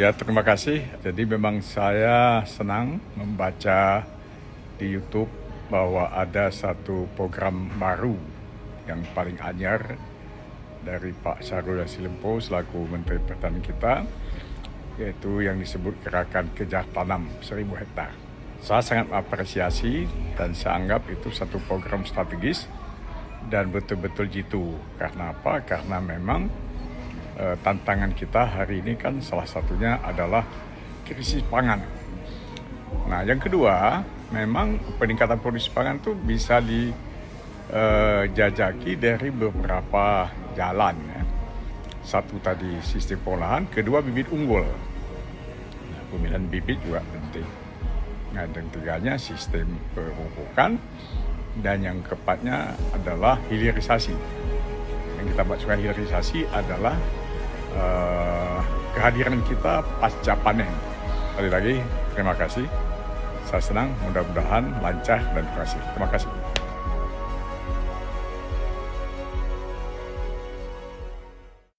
Ya, terima kasih. Jadi memang saya senang membaca di YouTube bahwa ada satu program baru yang paling anyar dari Pak Syahrul Yassin Limpo selaku Menteri Pertanian kita, yaitu yang disebut Gerakan Kejar Tanam 1000 hektar. Saya sangat mengapresiasi dan saya anggap itu satu program strategis dan betul-betul jitu. Karena apa? Karena memang tantangan kita hari ini kan salah satunya adalah krisis pangan. Nah, yang kedua, memang peningkatan produksi pangan itu bisa dijajaki dari beberapa jalan. Ya. Satu tadi sistem pengolahan, kedua bibit unggul. Nah, pemilihan bibit juga penting. Nah, dan tiganya sistem pemupukan, dan yang keempatnya adalah hilirisasi. Yang kita maksudkan hilirisasi adalah kehadiran kita pasca panen. Sekali lagi, terima kasih. Saya senang, mudah-mudahan lancar dan berhasil. Terima kasih.